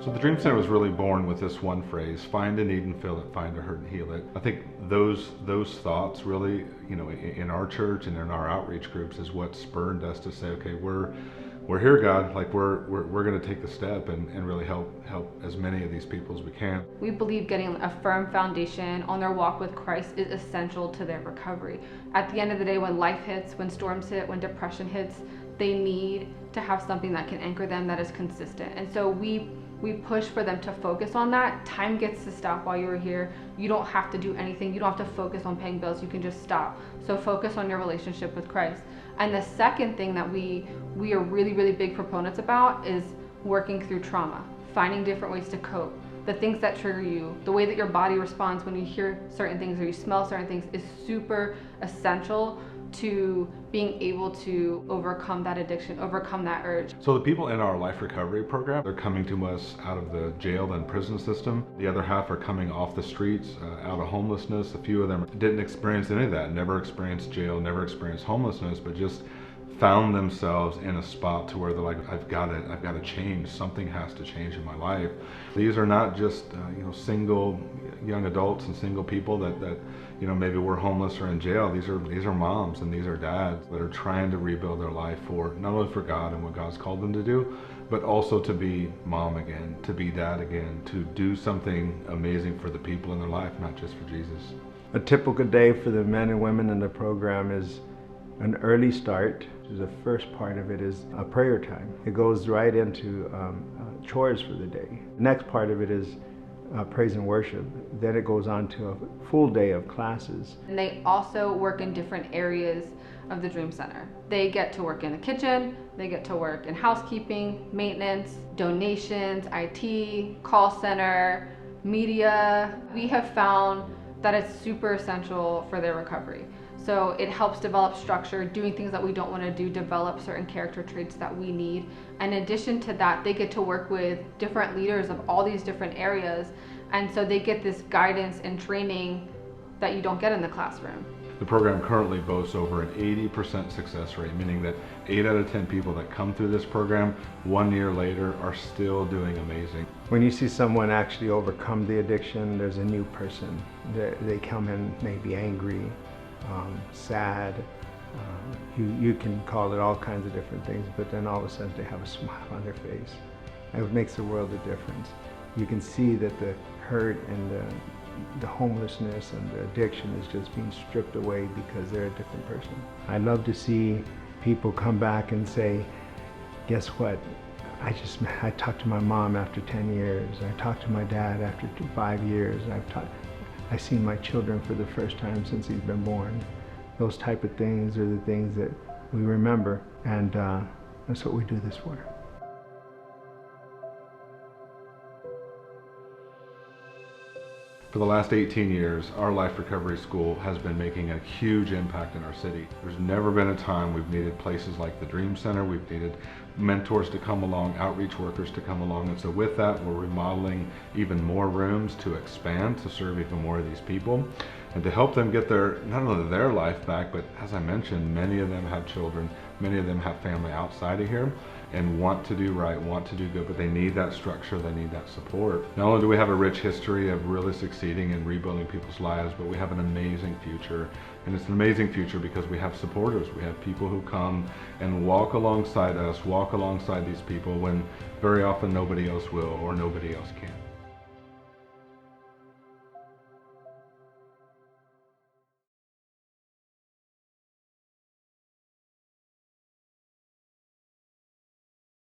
So the Dream Center was really born with this one phrase: find a need and fill it, find a hurt and heal it. I think those thoughts really, in our church and in our outreach groups is what spurred us to say, okay, we're here, God, like we're going to take the step and really help as many of these people as we can. We believe getting a firm foundation on their walk with Christ is essential to their recovery. At the end of the day, when life hits, when storms hit, when depression hits, they need to have something that can anchor them that is consistent. And so we push for them to focus on that. Time gets to stop while you're here. You don't have to do anything. You don't have to focus on paying bills. You can just stop. So focus on your relationship with Christ. And the second thing that we are really, really big proponents about is working through trauma, finding different ways to cope. The things that trigger you, the way that your body responds when you hear certain things or you smell certain things is super essential to being able to overcome that addiction, overcome that urge. So the people in our life recovery program, they're coming to us out of the jail and prison system. The other half are coming off the streets, out of homelessness. A few of them didn't experience any of that, never experienced jail, never experienced homelessness, but just found themselves in a spot to where they're like, I've got to change. Something has to change in my life. These are not just single young adults and single people that maybe were homeless or in jail. These are moms and these are dads that are trying to rebuild their life for not only for God and what God's called them to do, but also to be mom again, to be dad again, to do something amazing for the people in their life, not just for Jesus. A typical day for the men and women in the program is an early start. The first part of it is a prayer time. It goes right into chores for the day. The next part of it is praise and worship. Then it goes on to a full day of classes. And they also work in different areas of the Dream Center. They get to work in the kitchen, they get to work in housekeeping, maintenance, donations, IT, call center, media. We have found that it's super essential for their recovery. So it helps develop structure, doing things that we don't want to do, develop certain character traits that we need. And in addition to that, they get to work with different leaders of all these different areas. And so they get this guidance and training that you don't get in the classroom. The program currently boasts over an 80% success rate, meaning that 8 out of 10 people that come through this program 1 year later are still doing amazing. When you see someone actually overcome the addiction, there's a new person. They come in maybe angry, sad, you can call it all kinds of different things, but then all of a sudden they have a smile on their face. And it makes a world of difference. You can see that the hurt and the homelessness and the addiction is just being stripped away because they're a different person. I love to see people come back and say, guess what? I talked to my mom after 10 years. I talked to my dad after 5 years. I've seen my children for the first time since he's been born. Those type of things are the things that we remember, and that's what we do this for. For the last 18 years, our Life Recovery School has been making a huge impact in our city. There's never been a time we've needed places like the Dream Center, we've needed mentors to come along, outreach workers to come along, and so with that, we're remodeling even more rooms to expand, to serve even more of these people, and to help them get not only their life back, but as I mentioned, many of them have children, many of them have family outside of here, and want to do right, want to do good, but they need that structure, they need that support. Not only do we have a rich history of really succeeding and rebuilding people's lives, but we have an amazing future. And it's an amazing future because we have supporters. We have people who come and walk alongside us, walk alongside these people when very often nobody else will or nobody else can.